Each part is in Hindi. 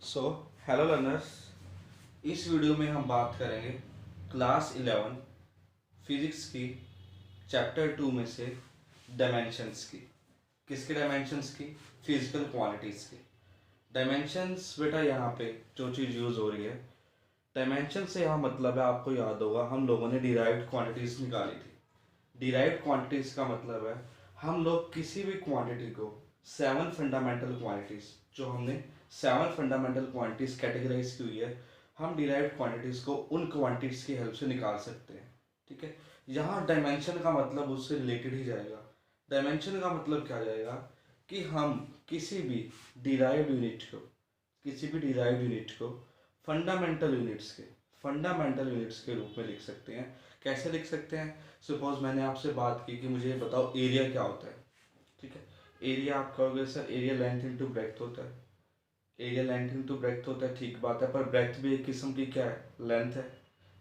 सो हेलो लर्नर्स, इस वीडियो में हम बात करेंगे क्लास 11 फिजिक्स की चैप्टर 2 में से डायमेंशंस की। किसके डायमेंशंस की? फिजिकल क्वांटिटीज़ की। डायमेंशंस बेटा यहाँ पे जो चीज़ यूज़ हो रही है, डायमेंशन से यहाँ मतलब है, आपको याद होगा हम लोगों ने डिराइव्ड क्वांटिटीज़ निकाली थी। डिराइव्ड क्वांटिटीज़ का मतलब है हम लोग किसी भी क्वांटिटी को सेवन फंडामेंटल क्वांटिटीज़, जो हमने सेवन फंडामेंटल क्वांटिटीज़ कैटेगराइज की हुई है, हम डिराइव्ड क्वांटिटीज़ को उन क्वांटिटीज़ की हेल्प से निकाल सकते हैं। ठीक है, यहाँ डायमेंशन का मतलब उससे रिलेटेड ही जाएगा। डायमेंशन का मतलब क्या जाएगा कि हम किसी भी डिराइव्ड यूनिट को किसी भी डिराइव्ड यूनिट को फंडामेंटल यूनिट्स के रूप में लिख सकते हैं। कैसे लिख सकते हैं? सपोज मैंने आपसे बात की कि मुझे ये बताओ एरिया क्या होता है। ठीक है, एरिया आप कहोगे sir area length into breadth होता है। एरिया लेंथ इंटू ब्रेड्थ होता है, ठीक बात है, पर ब्रेड्थ भी एक किस्म की क्या है? लेंथ है।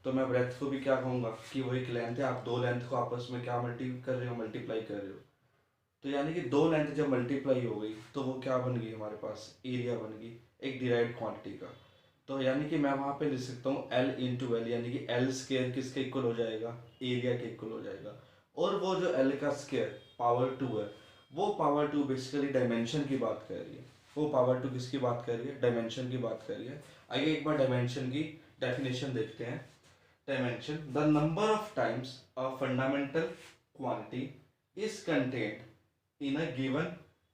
तो मैं ब्रेड्थ को भी क्या कहूँगा कि वो एक लेंथ है। आप दो लेंथ को आपस में क्या मल्टीप्लाई कर रहे हो। तो यानी कि दो लेंथ जब मल्टीप्लाई हो गई तो वो क्या बन गई? हमारे पास एरिया बन गई एक डिराइव्ड क्वांटिटी का। तो यानी कि मैं वहाँ पे लिख सकता हूँ एल इंटू एल, यानी कि एल स्केयर किसके इक्वल हो जाएगा? एरिया के इक्वल हो जाएगा। और वो जो एल का स्केयर पावर टू है, वो पावर टू बेसिकली डायमेंशन की बात कर रही है। वो पावर टू किसकी बात कर रही है? डायमेंशन की बात कर रही है। आइए एक बार डायमेंशन की डेफिनेशन देखते हैं। Dimension: the number of times a fundamental quantity is contained in a given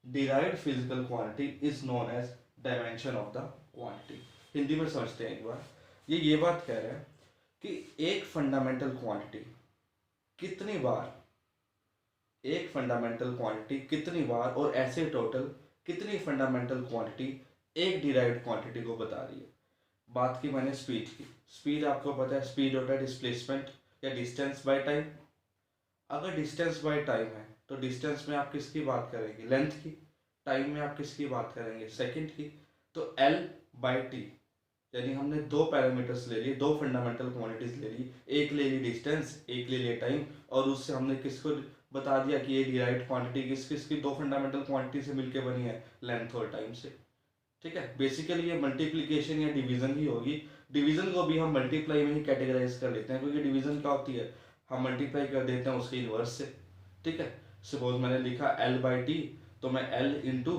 derived physical quantity is known as dimension of the quantity। Hindi में समझते हैं एक बार। ये बात कह रहा है कि एक फंडामेंटल क्वांटिटी कितनी बार एक फंडामेंटल क्वांटिटी कितनी बार और ऐसे टोटल कितनी फंडामेंटल क्वांटिटी एक डिराइव्ड क्वांटिटी को बता रही है। बात की मैंने स्पीड की। स्पीड आपको पता है, स्पीड होता है डिस्प्लेसमेंट या डिस्टेंस बाय टाइम। अगर डिस्टेंस बाय टाइम है तो डिस्टेंस में आप किसकी बात करेंगे? लेंथ की। टाइम में आप किसकी बात करेंगे? सेकंड की। तो एल बाई टी, यानी हमने दो पैरामीटर्स ले लिए, दो फंडामेंटल क्वांटिटीज ले ली। एक ले ली डिस्टेंस, एक ले लिया टाइम, और उससे हमने किसको बता दिया कि ये डिराइव्ड क्वांटिटी किस किसकी दो फंडामेंटल क्वांटिटी से मिलकर बनी है? लेंथ और टाइम से। ठीक है, बेसिकली ये मल्टीप्लीकेशन या डिवीजन ही होगी। डिवीजन को भी हम मल्टीप्लाई में ही कैटेगराइज कर लेते हैं, क्योंकि डिवीजन क्या होती है? हम मल्टीप्लाई कर देते हैं उसके इनवर्स से। ठीक है, सपोज मैंने लिखा एल बाई टी, तो मैं एल इंटू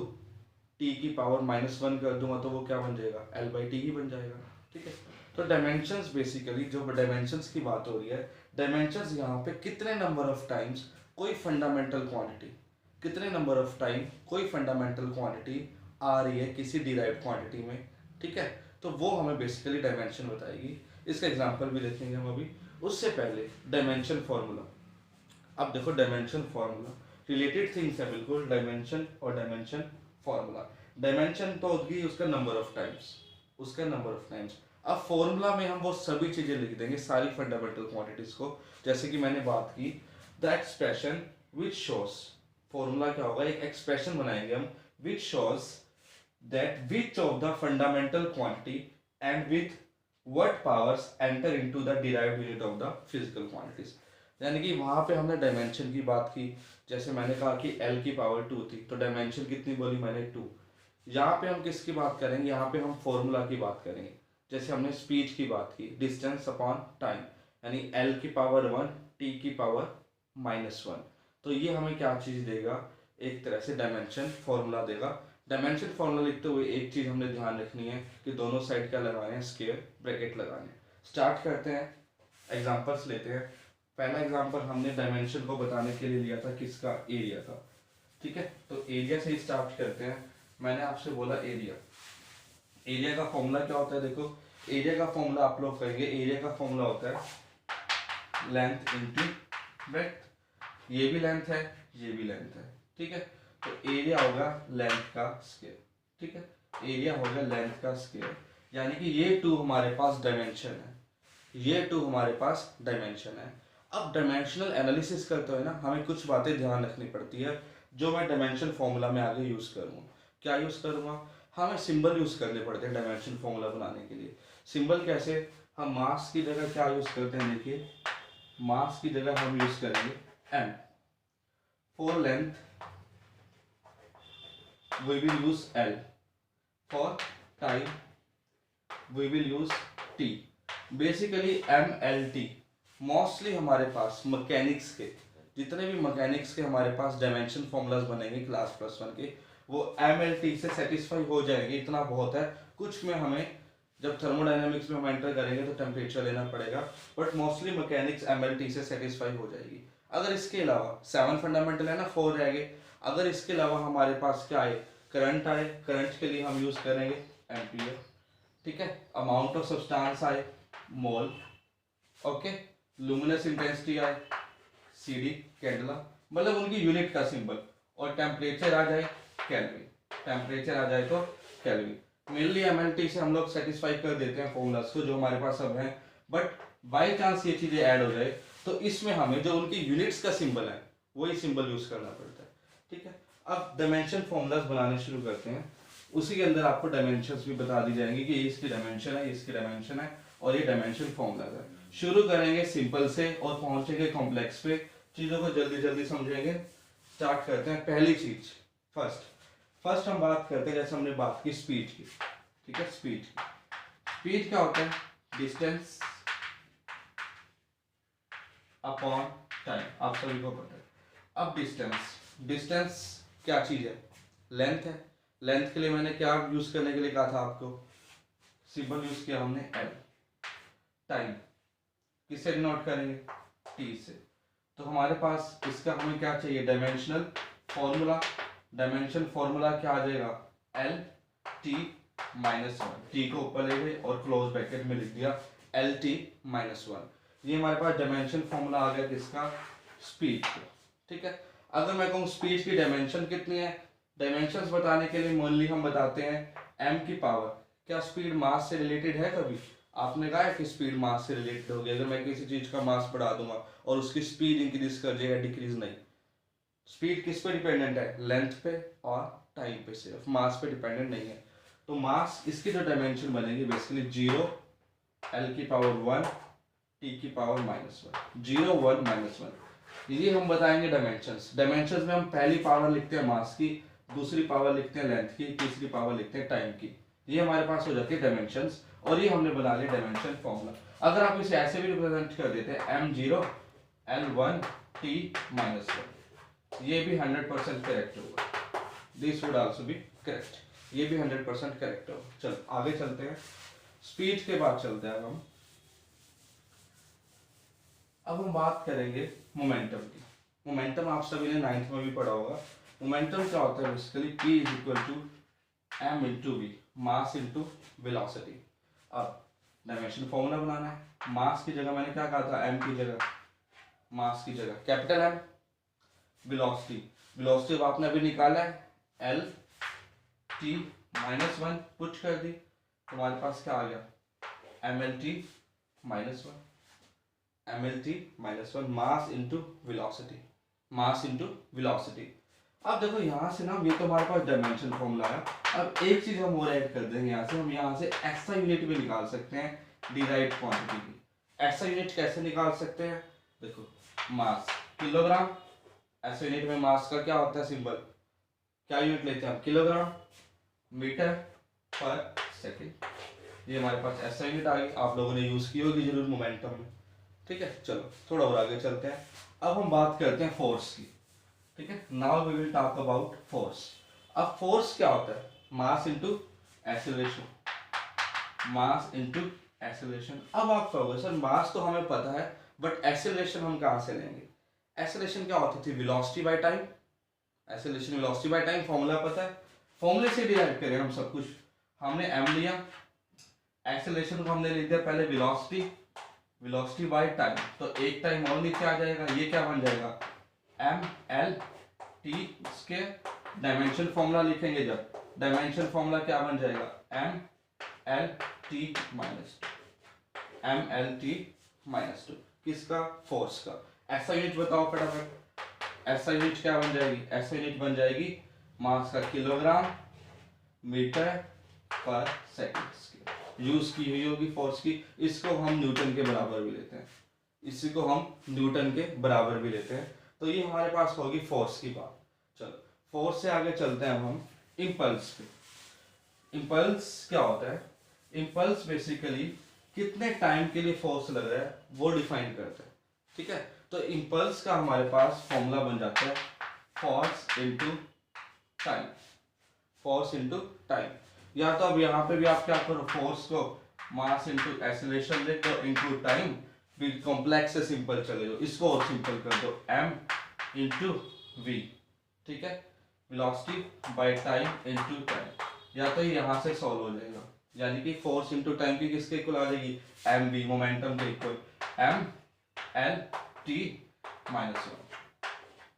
टी की पावर -1 कर दूंगा तो वो क्या बन जाएगा? एल बाई टी ही बन जाएगा। ठीक है, तो डायमेंशंस, बेसिकली जो डायमेंशंस की बात हो रही है, डायमेंशंस यहाँ पे कितने नंबर ऑफ टाइम्स कोई फंडामेंटल क्वांटिटी कितने नंबर ऑफ टाइम कोई फंडामेंटल क्वांटिटी आ रही है किसी डिराइव्ड क्वांटिटी में। ठीक है, तो वो हमें बेसिकली डायमेंशन बताएगी। इसका एग्जांपल भी देखेंगे हम अभी। उससे पहले डायमेंशन फॉर्मूला। अब देखो डायमेंशन फॉर्मूला रिलेटेड थिंग्स है बिल्कुल, डायमेंशन और डायमेंशन फॉर्मूला। डायमेंशन तो होगी उसका नंबर ऑफ टाइम्स, अब फॉर्मूला में हम वो सभी चीजें लिख देंगे, सारी फंडामेंटल क्वांटिटीज को। जैसे कि मैंने बात की the expression which shows, formula क्या होगा? एक एक्सप्रेशन बनाएंगे हम which shows that which of the fundamental quantity and with what powers enter into the derived unit of the physical quantities. यानी कि वहां पे हमने डायमेंशन की बात की। जैसे मैंने कहा कि एल की पावर 2 थी, तो डायमेंशन कितनी बोली मैंने? 2। यहाँ पे हम किसकी बात करेंगे? यहाँ पे हम फॉर्मूला की बात करेंगे। जैसे हमने स्पीड की बात की, डिस्टेंस अपॉन टाइम, यानी एल की पावर 1 टी की पावर -1। तो ये हमें क्या चीज देगा? एक तरह से डायमेंशन फॉर्मूला देगा। डायमेंशन फॉर्मूला लिखते हुए एक चीज हमने ध्यान रखनी है कि दोनों साइड क्या लगाने हैं? स्क्वायर ब्रैकेट लगाने। स्टार्ट करते हैं, एग्जांपल्स लेते हैं। पहला एग्जांपल हमने डायमेंशन को बताने के लिए लिया था किसका? एरिया का। ठीक है, तो एरिया से ही स्टार्ट करते हैं। मैंने आपसे बोला एरिया। एरिया का फॉर्मूला क्या होता है? देखो, एरिया का फॉर्मूला आप लोग कहेंगे, एरिया का फॉर्मूला होता है लेंथ इंटू ब्रेड्थ। ये भी लेंथ है, ये भी लेंथ है। ठीक है, तो एरिया होगा लेंथ का स्क्वायर। ठीक है, एरिया होगा लेंथ का स्क्वायर, यानी कि ये टू हमारे पास डायमेंशन है, ये टू हमारे पास डायमेंशन है। अब डायमेंशनल एनालिसिस करते हुए ना हमें कुछ बातें ध्यान रखनी पड़ती है, जो मैं डायमेंशन फॉर्मूला में आगे यूज करूँगा। क्या यूज करूँगा? हमें सिंबल यूज करने पड़ते हैं डायमेंशन फॉर्मूला बनाने के लिए। सिंबल कैसे? हम मास की जगह क्या यूज करते हैं? देखिए, मास की जगह हम यूज करेंगे m। For length we will use l, for time we will use T. Basically MLT mostly हमारे पास मैकेनिक्स के जितने भी मैकेनिक्स के हमारे पास डायमेंशन फॉर्मूलाज बनेंगे क्लास +1 के, वो MLT से सेटिस्फाई हो जाएंगे, इतना बहुत है। कुछ में हमें जब थर्मोडायनेमिक्स में हम एंटर करेंगे तो टेम्परेचर लेना पड़ेगा, बट मोस्टली मैकेनिक्स MLT से सेटिस्फाई हो जाएगी। अगर इसके अलावा 7 फंडामेंटल है ना, 4 रह गए। अगर इसके अलावा हमारे पास क्या आए, करंट आए, करंट के लिए हम यूज करेंगे एम्पियर, ठीक है। अमाउंट ऑफ सब्सटेंस आए, मोल, ओके। लुमिनस इंटेंसिटी आए, CD कैंडला, मतलब उनकी यूनिट का सिंबल। और टेम्परेचर आ जाए केल्विन, टेम्परेचर आ जाए तो केल्विन। मेनली MLT से हम लोग सेटिस्फाई कर देते हैं फॉर्मूलाज को जो हमारे पास अब हैं, बट बाई चांस ये चीजें ऐड हो जाए तो इसमें हमें जो उनकी यूनिट्स का सिंबल है वही सिंबल यूज करना पड़ता है, ठीक है। अब डायमेंशन फॉर्मूलाज बनाने शुरू करते हैं। उसी के अंदर आपको डायमेंशंस भी बता दी जाएंगी कि ये इसकी डायमेंशन है, इसकी डायमेंशन है, और ये डायमेंशन फॉर्मूलाज है। शुरू करेंगे सिंपल से और पहुंचेंगे कॉम्प्लेक्स पे, चीजों को जल्दी जल्दी समझेंगे। स्टार्ट करते हैं। पहली चीज फर्स्ट हम बात करते हैं, जैसे हमने बात की स्पीड की, ठीक है। स्पीड क्या होता है, डिस्टेंस अपॉन टाइम, आप सभी को पता है। अब डिस्टेंस क्या चीज है, लेंथ है। लेंथ के लिए मैंने क्या यूज करने के लिए कहा था आपको, सिंबल यूज किया हमने L। टाइम किससे डिनोट करेंगे, T से। तो हमारे पास इसका हमें क्या चाहिए, डायमेंशनल फॉर्मूला। डायमेंशन फॉर्मूला क्या आ जाएगा, LT-1। T को ऊपर ले गए और क्लोज ब्रैकेट में लिख दिया LT-1। ये हमारे पास डायमेंशन फॉर्मूला आ गया किसका, स्पीड का, ठीक है। अगर मैं कहूँ स्पीड की डायमेंशन कितनी है, डायमेंशंस बताने के लिए मेनली हम बताते हैं m की पावर। क्या स्पीड मास से रिलेटेड है कभी? आपने कहा है कि स्पीड मास से रिलेटेड होगी। अगर मैं किसी चीज का मास बढ़ा दूंगा और उसकी स्पीड इंक्रीज कर जाएगा, डिक्रीज नहीं। स्पीड किस पे डिपेंडेंट है, लेंथ पे और टाइम पे, सिर्फ मास पे डिपेंडेंट नहीं है। तो मास, इसकी जो डायमेंशन बनेगी बेसिकली 0, L की पावर 1, T की पावर -1, 0, 1, -1। ये हम बताएंगे डायमेंशंस। डायमेंशंस में हम पहली पावर लिखते हैं मास की, दूसरी पावर लिखते हैं लेंथ की, तीसरी पावर लिखते हैं टाइम की। ये हमारे पास हो जाती है डायमेंशंस, और ये हमने बना लिया डायमेंशन फॉर्मूला। अगर आप इसे ऐसे भी रिप्रेजेंट कर देते हैं M0, L1, T-1, ये भी 100% करेक्ट होगा। This would also be correct, ये भी 100% करेक्ट होगा। चलो आगे चलते हैं। स्पीड के बाद चलते हैं अब हम बात करेंगे मोमेंटम की। मोमेंटम आप सभी ने 9th में भी पढ़ा होगा। मोमेंटम क्या होता है, basically P = M × V, mass into velocity. अब डायमेंशन फॉर्मूला बनाना है। मास की जगह मैंने क्या कहा था, M की जगह, मास की जगह कैपिटल M। वेलोसिटी अब आपने अभी निकाला है, LT-1 पुट कर दी, तुम्हारे पास क्या आ गया, MLT-1। MLT-1 mass into velocity, mass into velocity. अब देखो यहाँ से ना, ये तो हमारे पास डायमेंशन फॉर्मूला है। अब एक चीज हम और ऐड कर देंगे यहाँ से, हम यहाँ से SI यूनिट भी निकाल सकते हैं डिराइव्ड क्वांटिटी की। SI यूनिट कैसे निकाल सकते हैं, देखो मास किलोग्राम, SI यूनिट में मास का क्या होता है सिंबल, क्या यूनिट लेते हैं हम, किलोग्राम मीटर पर सेकेंड। ये हमारे पास SI यूनिट आ गई, आप लोगों ने यूज की होगी जरूर मोमेंटम में, ठीक है। चलो थोड़ा और आगे चलते हैं। अब हम बात करते हैं फोर्स की, ठीक है। Now we will talk about force. अब फोर्स क्या होता है, mass into acceleration, mass into acceleration. अब आप कहोगे सर मास तो हमें पता है, बट एक्सेलरेशन हम कहाँ से लेंगे। एक्सेलरेशन क्या होती थी, velocity by time. Acceleration velocity by time formula पता है, फॉर्मूले से डिराइव करें हम सब कुछ। हमने m लिया, एक्सेलरेशन को हमने लिख दिया पहले वेलोसिटी बाय टाइम, तो एक टाइम और नीचे आ जाएगा, ये क्या बन जाएगा, MLT स्क्वायर। डायमेंशन फॉर्मूला लिखेंगे जब, डायमेंशन फॉर्मूला क्या बन जाएगा, MLT-2। किसका, फोर्स का। SI यूनिट बताओ फटाफट। SI यूनिट क्या बन जाएगी, SI यूनिट बन जाएगी मास का किलोग्राम मीटर पर सेकेंड। यूज की हुई होगी फोर्स की, इसको हम न्यूटन के बराबर भी लेते हैं, इसी को हम न्यूटन के बराबर भी लेते हैं। तो ये हमारे पास होगी फोर्स की बात। चलो फोर्स से आगे चलते हैं हम इम्पल्स पे। इम्पल्स क्या होता है, इम्पल्स बेसिकली कितने टाइम के लिए फोर्स लग रहा है वो डिफाइन करता है, ठीक है। तो इम्पल्स का हमारे पास फॉर्मूला बन जाता है force into time, force into time. या तो अब यहाँ पे भी आप क्या करो, फोर्स को मास इनटू एक्सीलरेशन लिख दो इनटू टाइम, फिर कॉम्प्लेक्स से सिंपल चले जाओ, इसको और सिंपल कर दो m इंटू वी, ठीक है, velocity by time into time. या तो यहाँ से सॉल्व हो जाएगा, यानी कि फोर्स इनटू टाइम की किसके इक्वल आ जाएगी, एम वी, मोमेंटम के equal M L T minus one,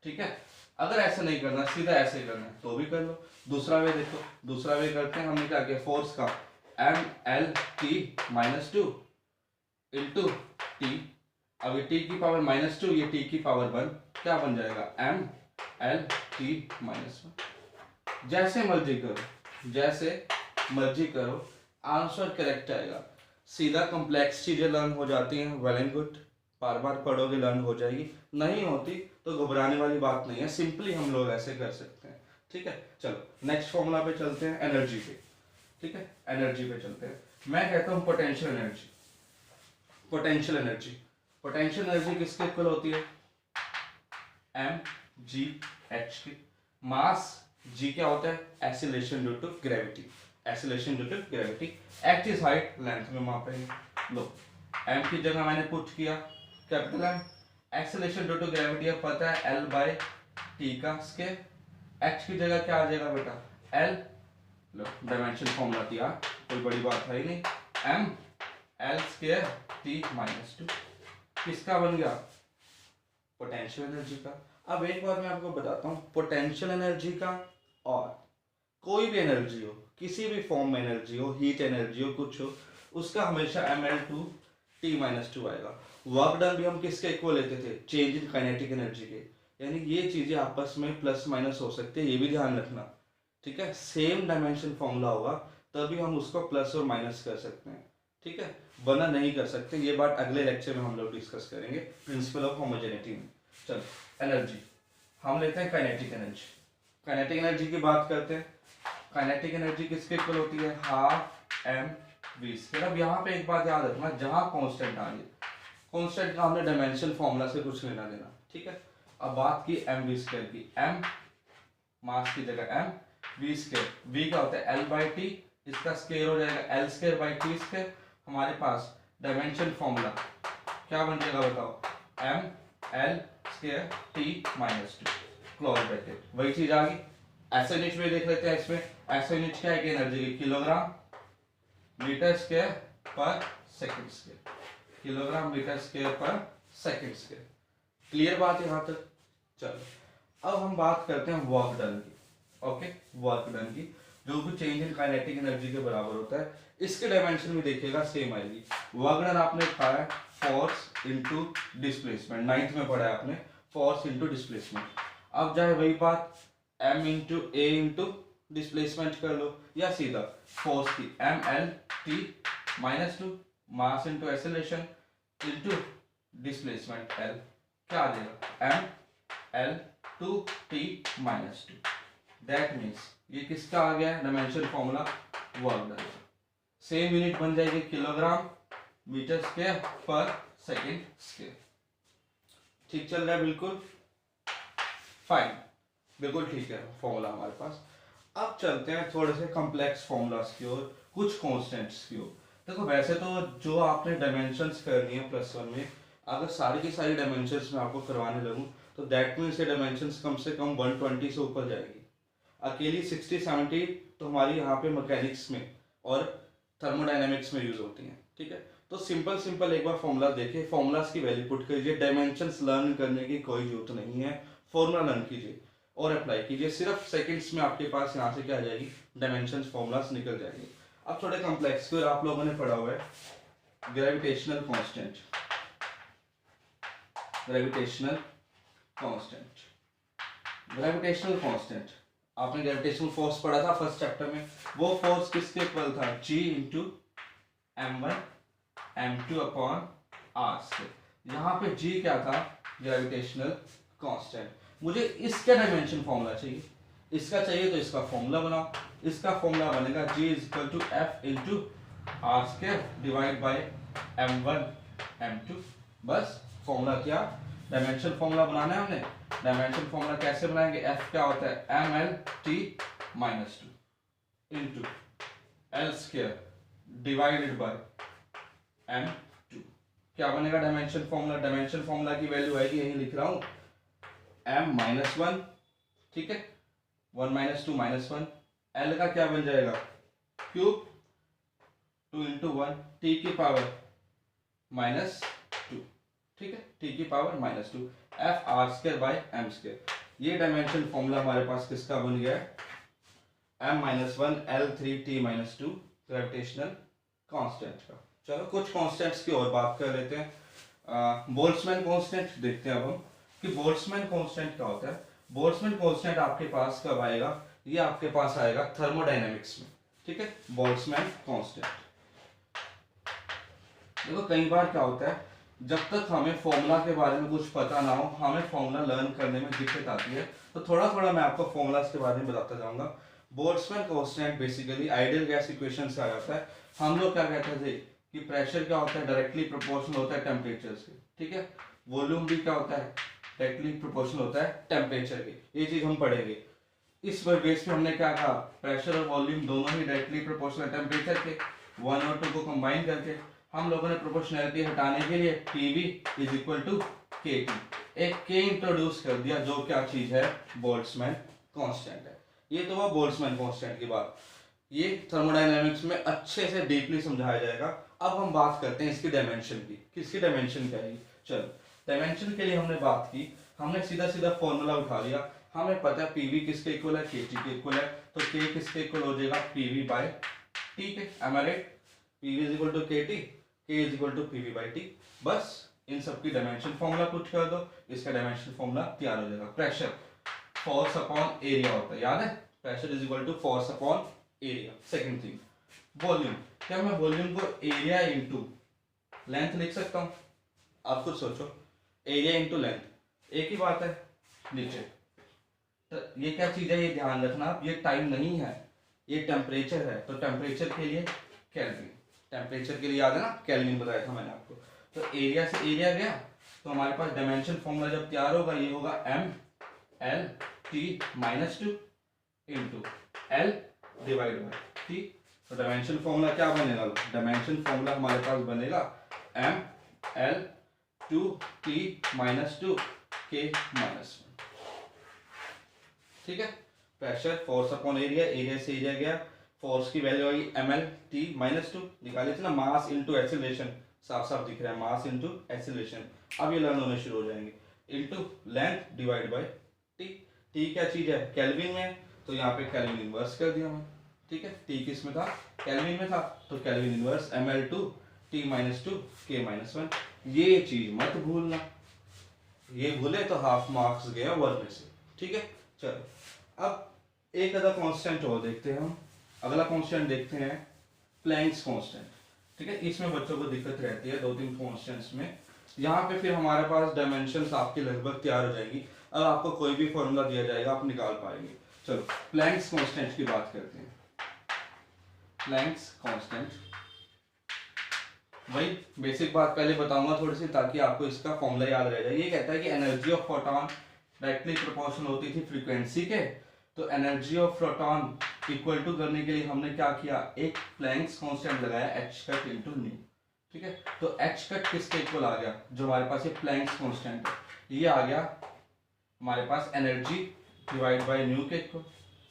ठीक है। अगर ऐसा नहीं करना, सीधा ऐसे करना है तो भी कर लो। दूसरा वे देखो, दूसरा वे करते हैं, हमने क्या किया, फोर्स का M L T minus two into T, अब ये टी की पावर माइनस टू, ये टी की पावर वन, क्या बन जाएगा M L T minus one. जैसे मर्जी करो, जैसे मर्जी करो, आंसर करेक्ट आएगा। सीधा कॉम्प्लेक्स चीजें लर्न हो जाती हैं, वेल एंड गुड, बार बार पढ़ोगे लर्न हो जाएगी, नहीं होती तो घबराने वाली बात नहीं है, सिंपली हम लोग ऐसे कर सकते हैं, ठीक है। चलो नेक्स्ट फॉर्मूला पे चलते हैं, एनर्जी पे, ठीक है, एनर्जी पे चलते हैं। मैं कहता हूं potential energy, potential energy, potential energy किसके इक्वल होती है, एम जी एच की। मास जी क्या होता है, acceleration due to gravity, acceleration due to gravity. H is height, length में मापेंगे। लो एम की जगह मैंने पुट किया capital M, acceleration due to gravity अब पता है एल बाय टी का स्क्वायर, एच की जगह क्या आ जाएगा बेटा, एल, लो डायमेंशन फॉर्मूला दिया, कोई बड़ी बात है ही नहीं, M L square T minus two, किसका बन गया, पोटेंशियल एनर्जी का। अब एक बार मैं आपको बताता हूँ, पोटेंशियल एनर्जी का और कोई भी एनर्जी हो, किसी भी फॉर्म में एनर्जी हो, हीट एनर्जी हो, कुछ हो, उसका हमेशा M L two T minus two आएगा। वर्क डन भी हम किसके इक्वल लेते थे, चेंज इन काइनेटिक एनर्जी के, यानी ये चीजें आपस में प्लस माइनस हो सकती है, ये भी ध्यान रखना, ठीक है। सेम डायमेंशन फॉर्मूला होगा तभी हम उसको प्लस और माइनस कर सकते हैं, ठीक है, वरना नहीं कर सकते। ये बात अगले लेक्चर में हम लोग डिस्कस करेंगे, प्रिंसिपल ऑफ होमोजेनिटी में। चलो एनर्जी हम लेते हैं काइनेटिक एनर्जी, काइनेटिक एनर्जी की बात करते हैं। काइनेटिक एनर्जी किसके इक्वल होती है, हाफ एम वी स्क्वायर। अब यहाँ पे एक बात याद रखना, जहां कांस्टेंट आ गई, कांस्टेंट का हमने डायमेंशन फॉर्मूला से कुछ लेना देना, ठीक है। अब बात की एम वी स्क्वायर की, एम मास की जगह एम, वी स्क्वायर, वी क्या होता है एल बाई टी, इसका स्क्वायर हो जाएगा L square by T square. हमारे पास डायमेंशन फॉर्मूला क्या बन जाएगा बताओ, M L square T minus two, close bracket, वही चीज आ गई। ऐसे यूनिट में देख लेते हैं, इसमें ऐसे यूनिट क्या है कि एनर्जी की, kilogram metre square per second square, kilogram metre square per second square. Clear बात यहाँ तक। चलो अब हम बात करते हैं वर्क डन की, ओके, वर्क डन की, जो भी चेंज इन काइनेटिक एनर्जी के बराबर होता है, इसके डायमेंशन में देखिएगा सेम आएगी। वर्क डन आपने पढ़ा है फोर्स इनटू डिस्प्लेसमेंट, 9th में पढ़ा है आपने, फोर्स इनटू डिस्प्लेसमेंट। अब चाहे वही बात m into A into displacement कर लो, या सीधा फोर्स की M L T minus two, mass into acceleration into displacement L, क्या आ जाएगा M L two T minus two. That means ये किसका आ गया dimension formula, work done. Same unit बन जाएगी kilogram metre square per second square. ठीक चल रहा है, बिल्कुल फाइन, बिल्कुल ठीक है फॉर्मूला हमारे पास। अब चलते हैं थोड़े से कॉम्प्लेक्स फॉर्मूलास की ओर, कुछ कांस्टेंट्स की ओर। देखो वैसे तो जो आपने डायमेंशंस करनी है +1 में, अगर सारी की सारी डायमेंशंस में आपको करवाने लगूं तो दैट मीन्स ये डायमेंशंस कम से कम 120 से ऊपर जाएगी। अकेली 60-70 तो हमारी यहाँ पे मैकेनिक्स में और थर्मोडायनेमिक्स में यूज होती हैं, ठीक है। तो सिंपल एक बार फॉर्मूला देखिए, फॉर्मूलास की वैल्यू पुट कीजिए, डायमेंशंस लर्न करने की कोई जरूरत नहीं है, फॉर्मूला लर्न कीजिए और अप्लाई कीजिए, सिर्फ सेकंड्स में आपके पास यहाँ से क्या आ जाएगी, डायमेंशंस फॉर्मूलास निकल जाएंगे। अब थोड़े कॉम्प्लेक्स को आप लोगों ने पढ़ा हुआ है gravitational constant, gravitational constant, gravitational constant आपने ग्रेविटेशनल फोर्स पढ़ा था फर्स्ट चैप्टर में, वो फोर्स किसके इक्वल था, G into m1 m2 upon r²। यहाँ पे G क्या था, ग्रेविटेशनल कांस्टेंट। मुझे इसका डायमेंशन फॉर्मूला चाहिए, इसका चाहिए तो इसका फॉर्मूला बनाओ, इसका फॉर्मूला बनेगा G is equal to F into R square divide by m1 m2। बस फॉर्मूला क्या, डायमेंशन फॉर्मूला बनाना है हमने। डायमेंशन फॉर्मूला कैसे बनाएंगे, f क्या होता है mlt minus 2 into L square divided by m2। क्या बनेगा डायमेंशन फॉर्मूला, डायमेंशन फॉर्मूला की वैल्यू आएगी, यही लिख रहा हूं, m माइनस 1, ठीक है, 1 माइनस 2 माइनस 1, एल का क्या बन जाएगा क्यूब 2 इंटू 1 टी की पावर माइनस 2, ठीक है, टी की power minus 2, F R square by M square. ये डायमेंशन फॉर्मूला हमारे पास किसका बन गया है, m minus 1 L3 T minus 2 gravitational constant का। चलो कुछ कांस्टेंट्स की और बात कर लेते हैं। बोल्ट्जमैन कांस्टेंट देखते हैं अब हम कि बोल्ट्जमैन कांस्टेंट क्या होता है। बोल्ट्जमैन कांस्टेंट आपके पास कब आएगा, ये आपके पास आएगा थर्मोडायनेमिक्स में, ठीक है, बोल्ट्जमैन कांस्टेंट। देखो कई बार क्या होता है, जब तक हमें फॉर्मूला के बारे में कुछ पता ना हो, हमें फॉर्मूला लर्न करने में दिक्कत आती है। तो थोड़ा थोड़ा मैं आपको फॉर्मूलाज के बारे में बताता जाऊंगा। Boltzmann constant basically ideal gas equation से आ जाता है। हम लोग क्या कहते थे कि प्रेशर क्या होता है, डायरेक्टली प्रोपोर्शनल होता है टेम्परेचर से, ठीक है, वॉल्यूम भी क्या होता है, डायरेक्टली प्रोपोर्शनल होता है टेम्परेचर के। ये चीज हम पढ़ेंगे। इस बेस पे हमने क्या कहा, प्रेशर और वॉल्यूम दोनों ही डायरेक्टली प्रोपोर्शनल टेम्परेचर के, 1 और 2 को कंबाइन करके हम लोगों ने प्रोपोर्शनैलिटी हटाने के लिए PV is equal to KT एक K इंट्रोड्यूस कर दिया, जो क्या चीज है, बोल्ट्जमैन कांस्टेंट है। ये तो हुआ बोल्ट्जमैन कांस्टेंट की बात। ये थर्मोडायनेमिक्स में अच्छे से डीपली समझाया जाएगा। अब हम बात करते हैं इसकी डायमेंशन की, किसकी डायमेंशन क्या है। चलो डायमेंशन के लिए हमने बात की, हमने सीधा सीधा फॉर्मूला उठा लिया। हमें पता है PV किसके इक्वल है, KT के इक्वल है, तो K किसके इक्वल हो जाएगा, PV बाय T के। am I right? PV is equal to KT, K is equal to PV by T। बस इन सब की डायमेंशन फॉर्मूला पुट कर दो, इसका डायमेंशन फॉर्मूला तैयार हो जाएगा। प्रेशर फोर्स अपॉन एरिया होता है, याद है, pressure is equal to force upon area. Second thing volume, क्या मैं वॉल्यूम को एरिया इंटू लेंथ लिख सकता हूँ, आप खुद सोचो, एरिया इंटू लेंथ एक ही बात है नीचे। तो ये क्या चीज है, ये ध्यान रखना, ये टाइम नहीं है, ये टेम्परेचर है। तो टेम्परेचर के लिए केल्विन, टेम्परेचर के लिए याद है ना, केल्विन बताया था मैंने आपको। तो एरिया से एरिया गया, तो हमारे पास डायमेंशन फॉर्मूला जब तैयार होगा, ये होगा mLT minus 2 into L divide by T। तो डायमेंशन फॉर्मूला क्या बनेगा, डायमेंशन फॉर्मूला हमारे पास बनेगा mL2T माइनस 2 K माइनस 1, ठीक है। Pressure force upon area, area से एरिया गया, फोर्स की वैल्यू आई mLT माइनस 2 निकाली थी ना, मास इनटू एक्सीलरेशन, साफ साफ दिख रहा है, मास इनटू एक्सीलरेशन। अब ये लर्न होने शुरू हो जाएंगे, into length divide by T. T क्या चीज है, केल्विन में, तो यहाँ पे केल्विन इनवर्स कर दिया मैं, ठीक है। टी किस में था, केल्विन में था, तो kelvin inverse mL2T minus 2 K minus 1। ये चीज मत भूलना, ये भूले तो हाफ मार्क्स गया वर्ग में से, ठीक है। चलो अब एक अदर कांस्टेंट और देखते हैं हम। अगला कांस्टेंट देखते हैं प्लैंक्स कांस्टेंट, ठीक है। इसमें बच्चों को दिक्कत रहती है 2-3 कांस्टेंट्स में। यहाँ पे फिर हमारे पास डायमेंशंस आपकी लगभग तैयार हो जाएंगी। अब आपको कोई भी फॉर्मूला दिया जाएगा, आप निकाल पाएंगे। चलो प्लैंक्स कांस्टेंट की बात करते हैं। प्लैंक्स कांस्टेंट, वही बेसिक बात पहले बताऊंगा थोड़ी सी, ताकि आपको इसका फॉर्मूला याद रह जाए। ये कहता है कि energy of photon directly proportional होती थी फ्रीक्वेंसी के, तो energy of proton equal to करने के लिए हमने क्या किया, एक प्लैंक्स कांस्टेंट लगाया h कट इनटू न्यू, ठीक है। तो h कट किसके इक्वल आ गया, जो हमारे पास ये प्लैंक्स कांस्टेंट है, ये आ गया हमारे पास एनर्जी डिवाइड बाय न्यू के इक्वल।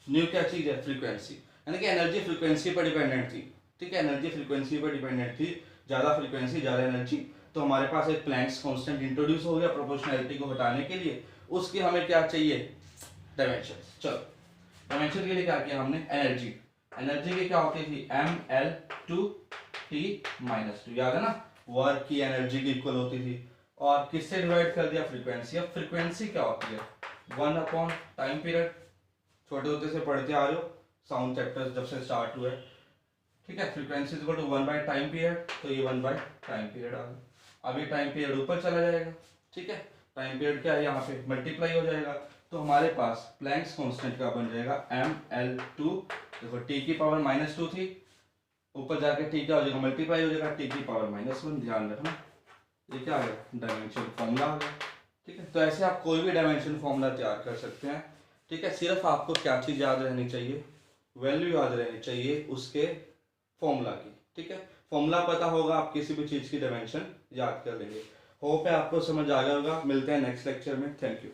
न्यू क्या चीज है, फ्रीक्वेंसी, यानी कि एनर्जी फ्रीक्वेंसी पर डिपेंडेंट थी, ठीक है, एनर्जी फ्रीक्वेंसी पर डिपेंडेंट थी, ज्यादा फ्रीक्वेंसी ज्यादा एनर्जी। तो हमारे पास एक प्लैंक्स कांस्टेंट इंट्रोड्यूस हो गया प्रोपोर्शनैलिटी को हटाने के लिए। उसकी हमें क्या चाहिए, डायमेंशन। चलो डायमेंशन के लिए क्या किया हमने, एनर्जी, एनर्जी की क्या होती थी mL2T माइनस 2, याद है ना, वर्क की एनर्जी की इक्वल होती थी, और किससे डिवाइड कर दिया, फ्रीक्वेंसी। अब फ्रीक्वेंसी क्या होती है, 1 अपॉन टाइम पीरियड, छोटे होते से पढ़ते आ रहे हो, साउंड चैप्टर्स जब से स्टार्ट हुए, ठीक है। Frequency is equal to 1 by time period, तो ये 1 बाय टाइम पीरियड आ गया। अब ये टाइम पीरियड ऊपर चला जाएगा, ठीक है, टाइम पीरियड क्या है यहाँ पे मल्टीप्लाई हो जाएगा, तो हमारे पास प्लैंक्स कांस्टेंट का बन जाएगा mL2, देखो t की पावर माइनस 2 थी, ऊपर जाके टी क्या हो जाएगा, मल्टीप्लाई हो जाएगा टी की पावर -1, ध्यान रखना। ये क्या आ गया, डायमेंशन फॉर्मूला आ गया। ठीक है, तो ऐसे आप कोई भी डायमेंशन फॉर्मूला तैयार कर सकते हैं। ठीक है, सिर्फ आपको क्या चीज़ याद रहनी चाहिए, वैल्यू याद रहनी चाहिए उसके फॉर्मूला की। ठीक है, फॉर्मूला पता होगा, आप किसी भी चीज़ की डायमेंशन याद कर लेंगे। होप है आपको समझ आ गया होगा। मिलते हैं नेक्स्ट लेक्चर में। Thank you.